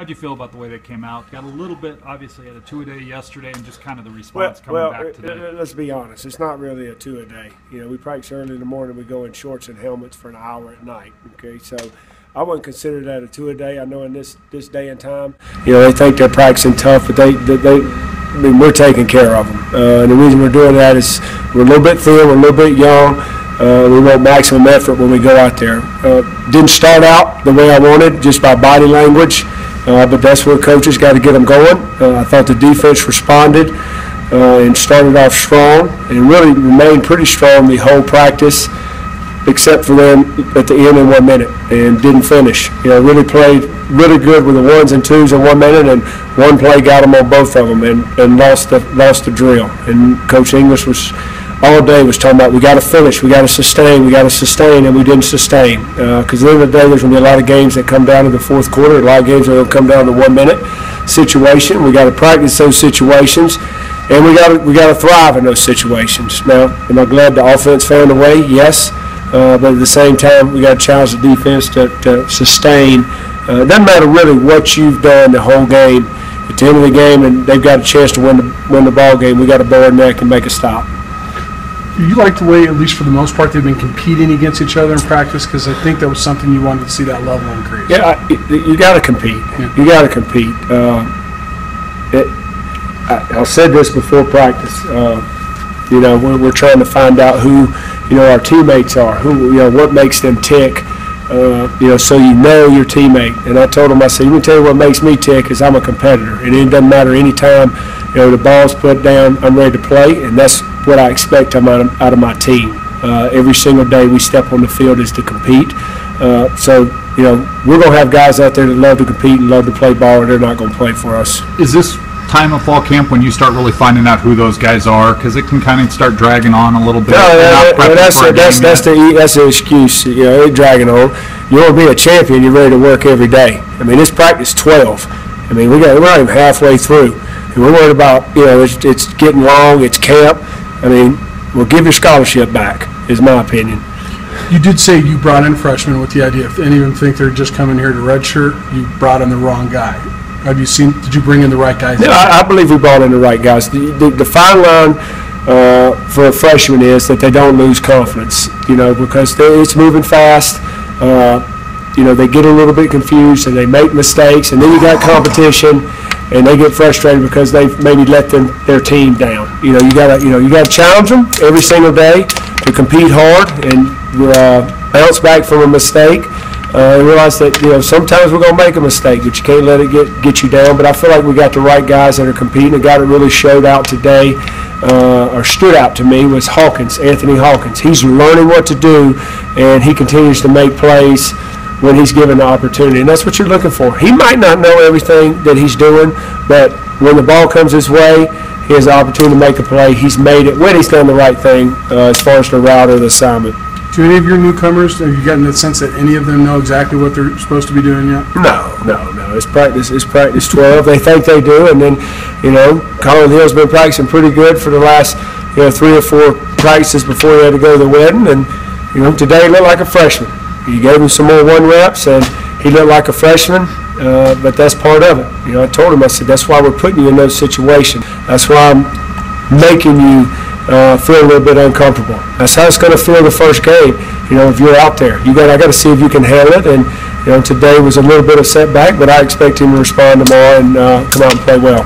How'd you feel about the way they came out? Got a little bit, obviously, at a two-a-day yesterday, and just kind of the response coming back today. Let's be honest. It's not really a two-a-day. You know, we practice early in the morning. We go in shorts and helmets for an hour at night. Okay, so I wouldn't consider that a two-a-day. I know in this day and time, you know, they think they're practicing tough, but I mean, we're taking care of them. And the reason we're doing that is we're a little bit thin, we're a little bit young. We want maximum effort when we go out there. Didn't start out the way I wanted, just by body language. But that's where coaches got to get them going. I thought the defense responded and started off strong and really remained pretty strong the whole practice, except for them at the end in 1 minute and didn't finish. You know, really played really good with the ones and twos in 1 minute, and one play got them on both of them and lost the drill. And Coach English was all day was talking about we got to finish, we got to sustain, and we didn't sustain. Because at the end of the day, there's going to be a lot of games that come down to the fourth quarter. A lot of games are going to come down to 1 minute situation. We got to practice those situations, and we got to thrive in those situations. Now, am I glad the offense found a way? Yes, but at the same time, we got to challenge the defense to sustain. It doesn't matter really what you've done the whole game. At the end of the game, and they've got a chance to win the ball game, we got to bow our neck and make a stop. You like the way, at least for the most part, they've been competing against each other in practice, because I think that was something you wanted to see, that level increase. Yeah, you got to compete. Yeah. You got to compete. I said this before practice. You know, we're trying to find out who, you know, our teammates are, who, you know, what makes them tick. You know, so you know your teammate. And I told him, I said, let me tell you what makes me tick is I'm a competitor. And it doesn't matter any time, you know, the ball's put down, I'm ready to play, and that's what I expect out of my team. Every single day we step on the field is to compete. So, you know, we're going to have guys out there that love to compete and love to play ball, and they're not going to play for us. Is this time of fall camp when you start really finding out who those guys are? Because it can kind of start dragging on a little bit. That's the excuse. You know, it's dragging on. You want to be a champion, you're ready to work every day. I mean, it's practice 12. I mean, we're not even halfway through. And we're worried about, you know, it's getting long, it's camp. I mean, well, give your scholarship back, is my opinion. You did say you brought in freshmen with the idea, if any of them think they're just coming here to redshirt, you brought in the wrong guy. Did you bring in the right guys? No, I believe we brought in the right guys. The fine line for a freshman is that they don't lose confidence, you know, because it's moving fast. You know, they get a little bit confused and they make mistakes, and then you got competition, and they get frustrated because they've maybe let their team down. You know, you gotta challenge them every single day to compete hard and bounce back from a mistake. And realize that, you know, sometimes we're gonna make a mistake, but you can't let it get you down. But I feel like we got the right guys that are competing. The guy that really showed out today, or stood out to me, was Anthony Hawkins. He's learning what to do, and he continues to make plays when he's given the opportunity, and that's what you're looking for. He might not know everything that he's doing, but when the ball comes his way, he has the opportunity to make a play. He's made it when he's done the right thing as far as the route or the assignment. Do any of your newcomers, have you gotten the sense that any of them know exactly what they're supposed to be doing yet? No. It's practice 12. They think they do, and then, you know, Colin Hill's been practicing pretty good for the last, you know, 3 or 4 practices before he had to go to the wedding, and, you know, today he looked like a freshman. You gave him some more 1 reps, and he looked like a freshman, but that's part of it. You know, I told him, I said, that's why we're putting you in those situations. That's why I'm making you feel a little bit uncomfortable. That's how it's going to feel the first game. You know, if you're out there, I got to see if you can handle it. And, you know, today was a little bit of setback, but I expect him to respond tomorrow and come out and play well.